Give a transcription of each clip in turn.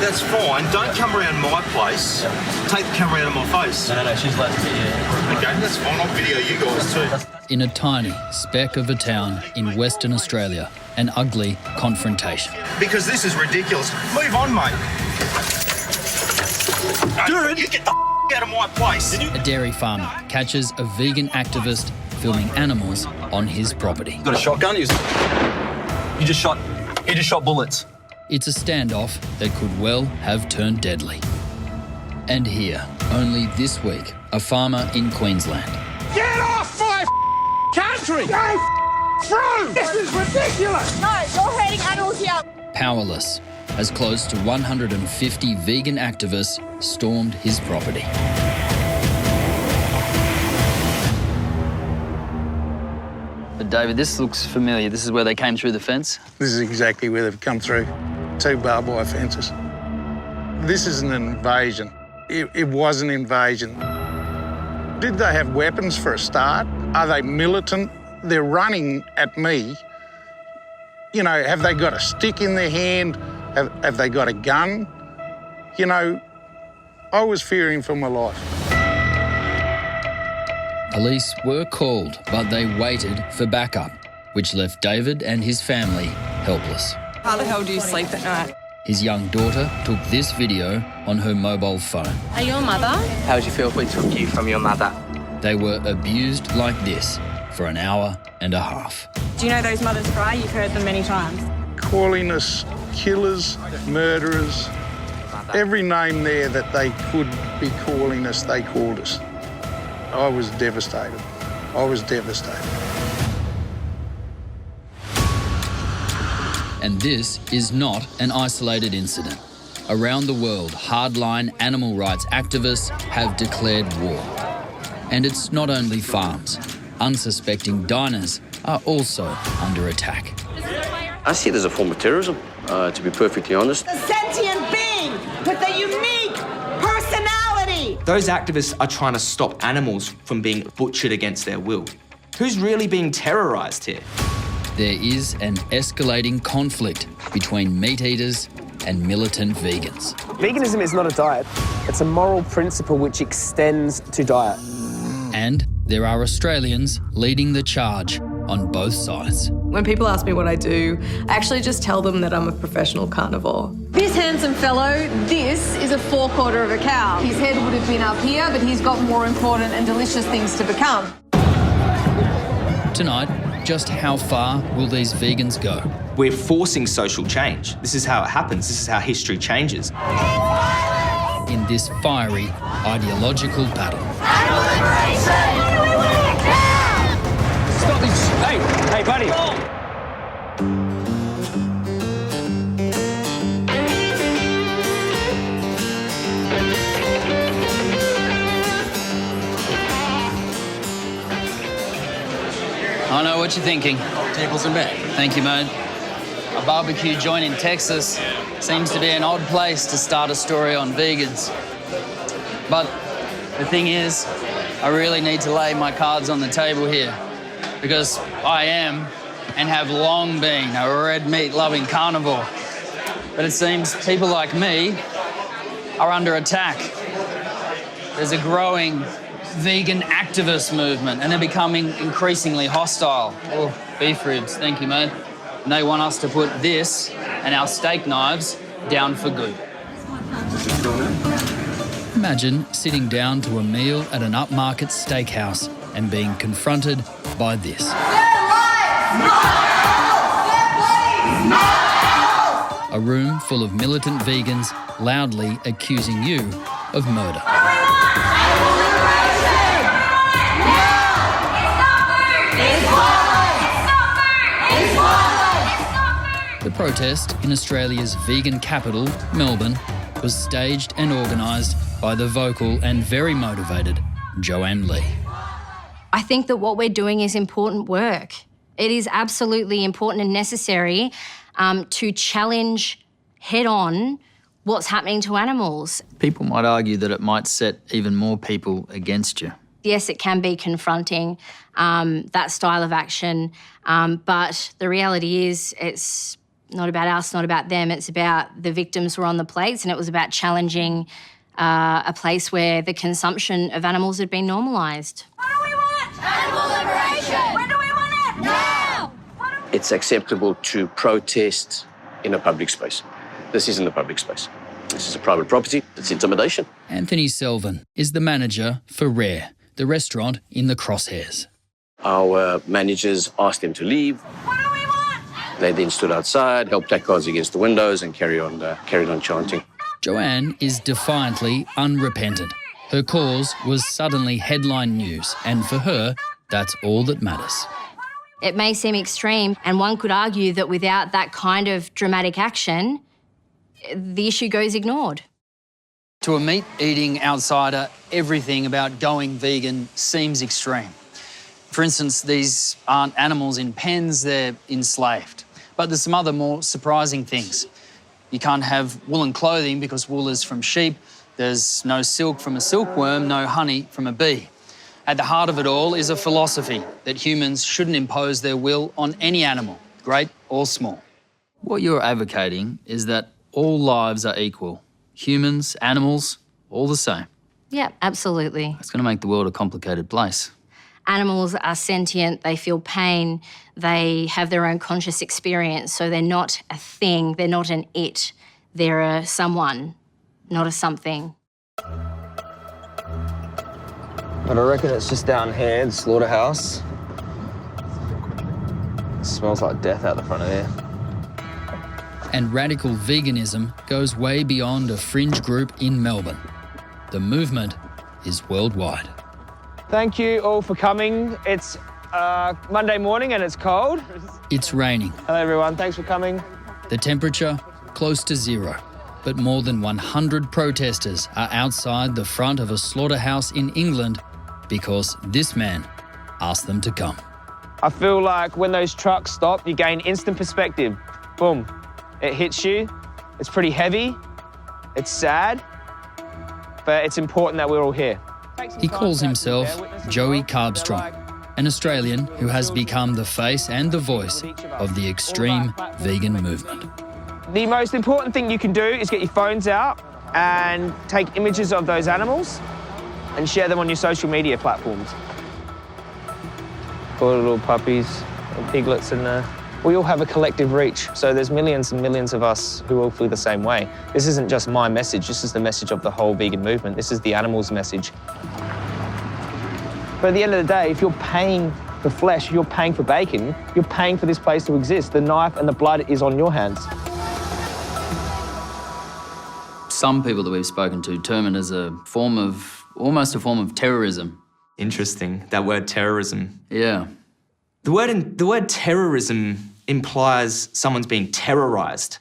that's fine. Don't come around my place. Take the camera out of my face. No, she's allowed to be here. Okay, that's fine. I'll video you guys too. In a tiny speck of a town in Western Australia, an ugly confrontation. Because this is ridiculous. Move on, mate. Dude, you get the out of my place. A dairy farmer catches a vegan activist filming animals on his property. You got a shotgun? He just shot bullets. It's a standoff that could well have turned deadly. And here, only this week, a farmer in Queensland. Get off my country! Go through! This is ridiculous! No, you're hurting animals here. Powerless, as close to 150 vegan activists stormed his property. But David, this looks familiar. This is where they came through the fence? This is exactly where they've come through. 2 barbed wire fences. This is an invasion. It was an invasion. Did they have weapons for a start? Are they militant? They're running at me. You know, have they got a stick in their hand? Have they got a gun? You know, I was fearing for my life. Police were called, but they waited for backup, which left David and his family helpless. How the hell do you sleep at night? His young daughter took this video on her mobile phone. Are you a mother? How would you feel if we took you from your mother? They were abused like this for an hour and a half. Do you know those mothers cry? You've heard them many times. Calling us killers, murderers, every name there that they could be calling us, they called us. I was devastated. I was devastated. And this is not an isolated incident. Around the world, hardline animal rights activists have declared war. And it's not only farms. Unsuspecting diners are also under attack. I see it as a form of terrorism, to be perfectly honest. A sentient being with a unique personality. Those activists are trying to stop animals from being butchered against their will. Who's really being terrorised here? There is an escalating conflict between meat eaters and militant vegans. Veganism is not a diet. It's a moral principle which extends to diet. And there are Australians leading the charge on both sides. When people ask me what I do, I actually just tell them that I'm a professional carnivore. This handsome fellow, this is a forequarter of a cow. His head would have been up here, but he's got more important and delicious things to become. Tonight, just how far will these vegans go? We're forcing social change. This is how it happens. This is how history changes. In this fiery ideological battle. Stop this! Hey, buddy! I know what you're thinking. Tables and back. Thank you, mate. A barbecue joint in Texas seems to be an odd place to start a story on vegans. But the thing is, I really need to lay my cards on the table here because I am and have long been a red meat-loving carnivore. But it seems people like me are under attack. There's a growing vegan activist movement and they're becoming increasingly hostile. Oh, beef ribs, thank you, mate. And they want us to put this and our steak knives down for good. Imagine sitting down to a meal at an upmarket steakhouse and being confronted by this. A room full of militant vegans loudly accusing you of murder. The protest in Australia's vegan capital, Melbourne, was staged and organised by the vocal and very motivated Joanne Lee. I think that what we're doing is important work. It is absolutely important and necessary to challenge head-on what's happening to animals. People might argue that it might set even more people against you. Yes, it can be confronting, that style of action, but the reality is it's not about us, not about them. It's about the victims were on the plates, and it was about challenging a place where the consumption of animals had been normalised. What do we want? Animal liberation! When do we want it? Now! It's acceptable to protest in a public space. This isn't a public space. This is a private property. It's intimidation. Anthony Selvin is the manager for Rare, the restaurant in the crosshairs. Our managers asked them to leave. What do we want? They then stood outside, held placards against the windows and carried on chanting. Joanne is defiantly unrepentant. Her cause was suddenly headline news, and for her, that's all that matters. It may seem extreme, and one could argue that without that kind of dramatic action, the issue goes ignored. To a meat-eating outsider, everything about going vegan seems extreme. For instance, these aren't animals in pens, they're enslaved. But there's some other more surprising things. You can't have woolen clothing because wool is from sheep. There's no silk from a silkworm, no honey from a bee. At the heart of it all is a philosophy that humans shouldn't impose their will on any animal, great or small. What you're advocating is that all lives are equal. Humans, animals, all the same. Yeah, absolutely. It's going to make the world a complicated place. Animals are sentient, they feel pain, they have their own conscious experience, so they're not a thing, they're not an it, they're a someone, not a something. But I reckon it's just down here, the slaughterhouse. It smells like death out the front of there. And radical veganism goes way beyond a fringe group in Melbourne. The movement is worldwide. Thank you all for coming. It's Monday morning and it's cold. It's raining. Hello everyone, thanks for coming. The temperature close to zero, but more than 100 protesters are outside the front of a slaughterhouse in England because this man asked them to come. I feel like when those trucks stop, you gain instant perspective. Boom. It hits you. It's pretty heavy. It's sad, but it's important that we're all here. He calls himself Joey Carbstrong, an Australian who has become the face and the voice of the extreme vegan movement. The most important thing you can do is get your phones out and take images of those animals and share them on your social media platforms. Poor little puppies and piglets in there. We all have a collective reach, so there's millions and millions of us who all feel the same way. This isn't just my message, this is the message of the whole vegan movement. This is the animals' message. But at the end of the day, if you're paying for flesh, you're paying for bacon, you're paying for this place to exist. The knife and the blood is on your hands. Some people that we've spoken to term it as almost a form of terrorism. Interesting, that word terrorism. Yeah. The word terrorism implies someone's being terrorised.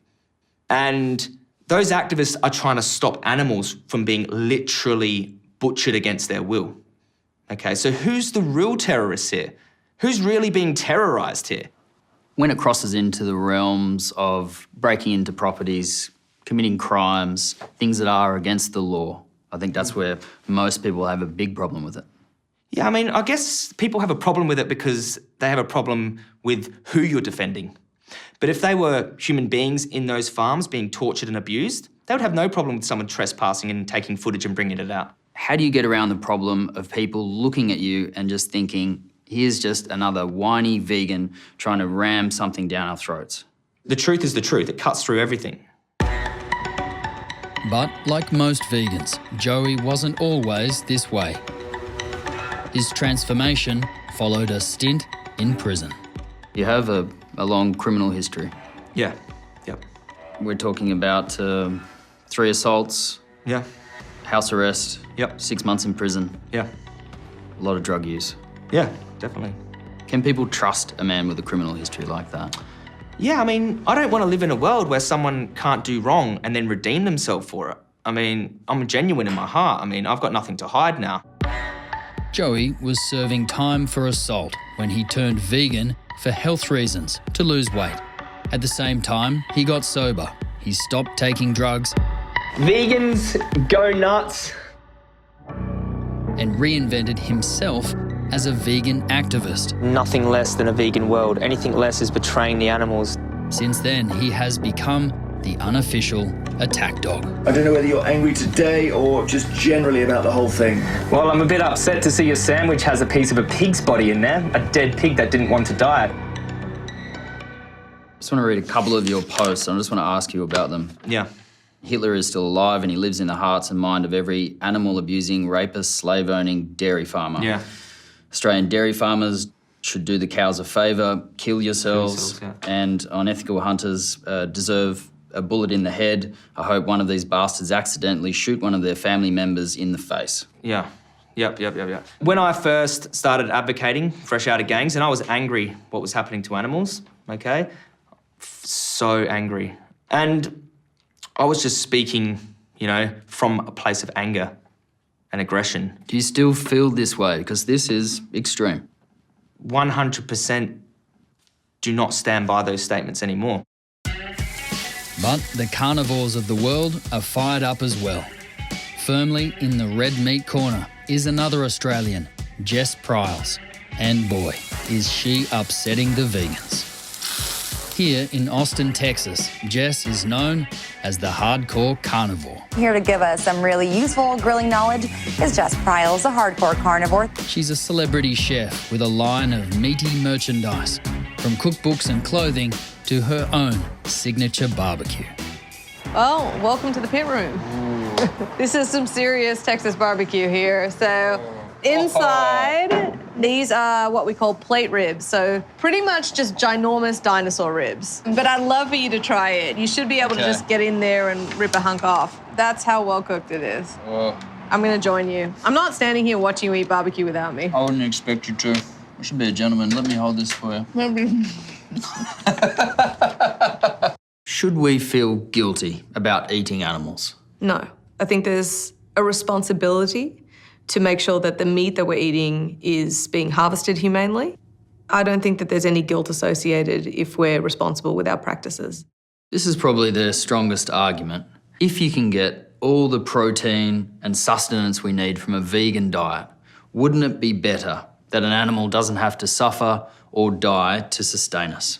And those activists are trying to stop animals from being literally butchered against their will. Okay, so who's the real terrorist here? Who's really being terrorised here? When it crosses into the realms of breaking into properties, committing crimes, things that are against the law, I think that's where most people have a big problem with it. Yeah, I mean, I guess people have a problem with it because they have a problem with who you're defending. But if they were human beings in those farms being tortured and abused, they would have no problem with someone trespassing and taking footage and bringing it out. How do you get around the problem of people looking at you and just thinking, here's just another whiny vegan trying to ram something down our throats? The truth is the truth. It cuts through everything. But like most vegans, Joey wasn't always this way. His transformation followed a stint in prison. You have a long criminal history. Yeah, yep. We're talking about 3 assaults. Yeah. House arrest. Yep. 6 months in prison. Yeah. A lot of drug use. Yeah, definitely. Can people trust a man with a criminal history like that? Yeah, I mean, I don't want to live in a world where someone can't do wrong and then redeem themselves for it. I mean, I'm genuine in my heart. I mean, I've got nothing to hide now. Joey was serving time for assault when he turned vegan for health reasons, to lose weight. At the same time, he got sober. He stopped taking drugs. Vegans go nuts. And reinvented himself as a vegan activist. Nothing less than a vegan world. Anything less is betraying the animals. Since then, he has become the unofficial attack dog. I don't know whether you're angry today or just generally about the whole thing. Well, I'm a bit upset to see your sandwich has a piece of a pig's body in there, a dead pig that didn't want to die. I just want to read a couple of your posts. I just want to ask you about them. Yeah. Hitler is still alive and he lives in the hearts and mind of every animal-abusing, rapist, slave-owning dairy farmer. Yeah. Australian dairy farmers should do the cows a favour, kill yourselves, and unethical hunters deserve a bullet in the head. I hope one of these bastards accidentally shoot one of their family members in the face. Yeah. Yep. When I first started advocating fresh out of gangs, and I was angry what was happening to animals, okay? So angry. And I was just speaking, you know, from a place of anger and aggression. Do you still feel this way? Because this is extreme. 100% do not stand by those statements anymore. But the carnivores of the world are fired up as well. Firmly in the red meat corner is another Australian, Jess Pryles. And boy, is she upsetting the vegans. Here in Austin, Texas, Jess is known as the hardcore carnivore. Here to give us some really useful grilling knowledge is Jess Pryles, a hardcore carnivore. She's a celebrity chef with a line of meaty merchandise, from cookbooks and clothing to her own signature barbecue. Well, welcome to the pit room. This is some serious Texas barbecue here. So inside, these are what we call plate ribs. So pretty much just ginormous dinosaur ribs. But I'd love for you to try it. You should be able to just get in there and rip a hunk off. That's how well cooked it is. I'm gonna join you. I'm not standing here watching you eat barbecue without me. I wouldn't expect you to. I should be a gentleman. Let me hold this for you. Should we feel guilty about eating animals? No. I think there's a responsibility to make sure that the meat that we're eating is being harvested humanely. I don't think that there's any guilt associated if we're responsible with our practices. This is probably the strongest argument. If you can get all the protein and sustenance we need from a vegan diet, wouldn't it be better that an animal doesn't have to suffer or die to sustain us?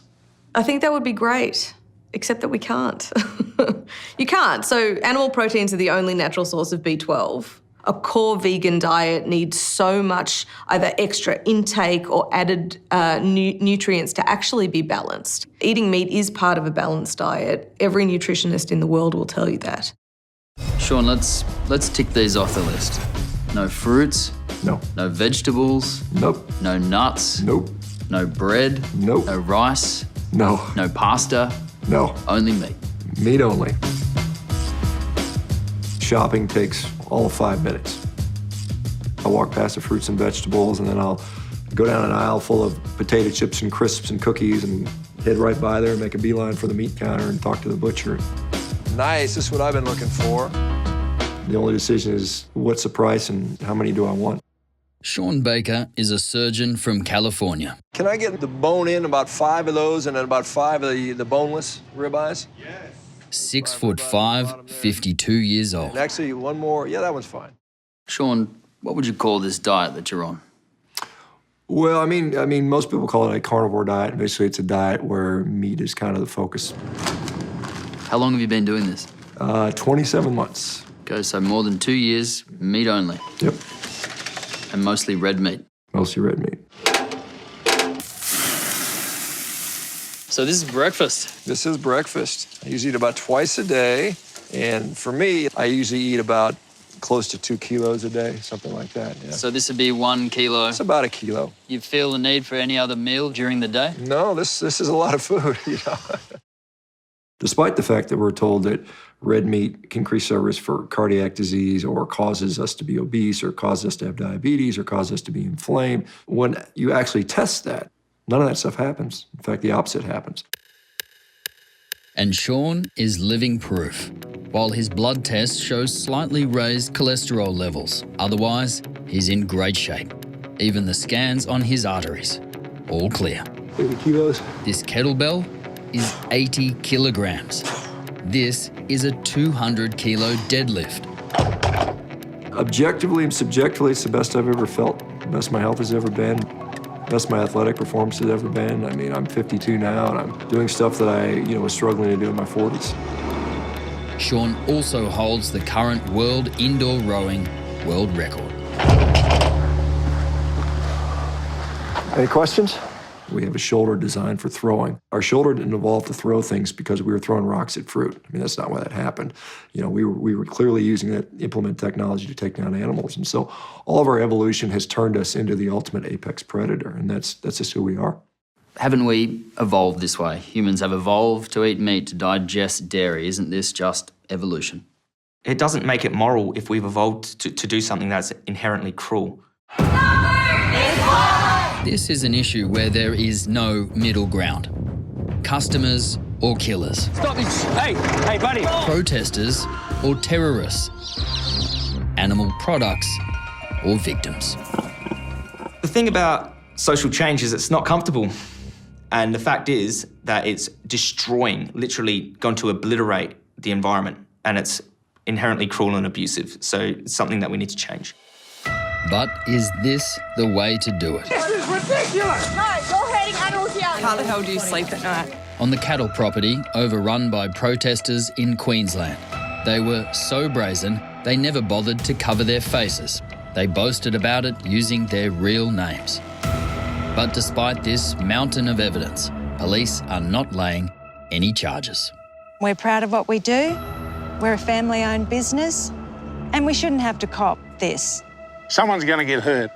I think that would be great, except that we can't. You can't. So animal proteins are the only natural source of B12. A core vegan diet needs so much either extra intake or added nutrients to actually be balanced. Eating meat is part of a balanced diet. Every nutritionist in the world will tell you that. Sean, let's tick these off the list. No fruits. No. No vegetables. Nope. No nuts. Nope. No bread. Nope. No rice. No. No pasta. No. Only meat. Meat only. Shopping takes all of 5 minutes. I'll walk past the fruits and vegetables, and then I'll go down an aisle full of potato chips and crisps and cookies and head right by there and make a beeline for the meat counter and talk to the butcher. Nice, this is what I've been looking for. The only decision is what's the price and how many do I want. Sean Baker is a surgeon from California. Can I get the bone in, about 5 of those, and then about 5 of the boneless ribeyes? Yes. 6'5", 52 years old. And actually, one more. Yeah, that one's fine. Sean, what would you call this diet that you're on? Well, I mean, most people call it a carnivore diet. Basically, it's a diet where meat is kind of the focus. How long have you been doing this? 27 months. Okay, so more than 2 years, meat only. Yep. And mostly red meat. Mostly red meat. So this is breakfast. This is breakfast. I usually eat about twice a day. And for me, I usually eat about close to 2 kilos a day, something like that. Yeah. So this would be 1 kilo. It's about a kilo. You feel the need for any other meal during the day? No, this is a lot of food, you know. Despite the fact that we're told that red meat can increase our risk for cardiac disease or causes us to be obese or causes us to have diabetes or causes us to be inflamed, when you actually test that, none of that stuff happens. In fact, the opposite happens. And Sean is living proof. While his blood test shows slightly raised cholesterol levels, otherwise, he's in great shape. Even the scans on his arteries, all clear. 80 kilos. This kettlebell is 80 kilograms. This is a 200-kilo deadlift. Objectively and subjectively, it's the best I've ever felt, the best my health has ever been. Best my athletic performance has ever been. I mean, I'm 52 now, and I'm doing stuff that I, was struggling to do in my 40s. Sean also holds the current world indoor rowing world record. Any questions? We have a shoulder designed for throwing. Our shoulder didn't evolve to throw things because we were throwing rocks at fruit. I mean, that's not why that happened. We were clearly using that implement technology to take down animals. And so all of our evolution has turned us into the ultimate apex predator, and that's just who we are. Haven't we evolved this way? Humans have evolved to eat meat, to digest dairy. Isn't this just evolution? It doesn't make it moral if we've evolved to do something that's inherently cruel. This is an issue where there is no middle ground. Customers or killers. Stop this. Hey, buddy. Protesters or terrorists. Animal products or victims. The thing about social change is it's not comfortable. And the fact is that it's destroying, literally going to obliterate the environment. And it's inherently cruel and abusive. So it's something that we need to change. But is this the way to do it? This is ridiculous. No, you're hurting animals here. How the hell do you sleep at night? On the cattle property overrun by protesters in Queensland. They were so brazen, they never bothered to cover their faces. They boasted about it using their real names. But despite this mountain of evidence, police are not laying any charges. We're proud of what we do. We're a family-owned business, and we shouldn't have to cop this. Someone's going to get hurt.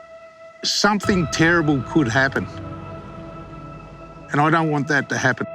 Something terrible could happen. And I don't want that to happen.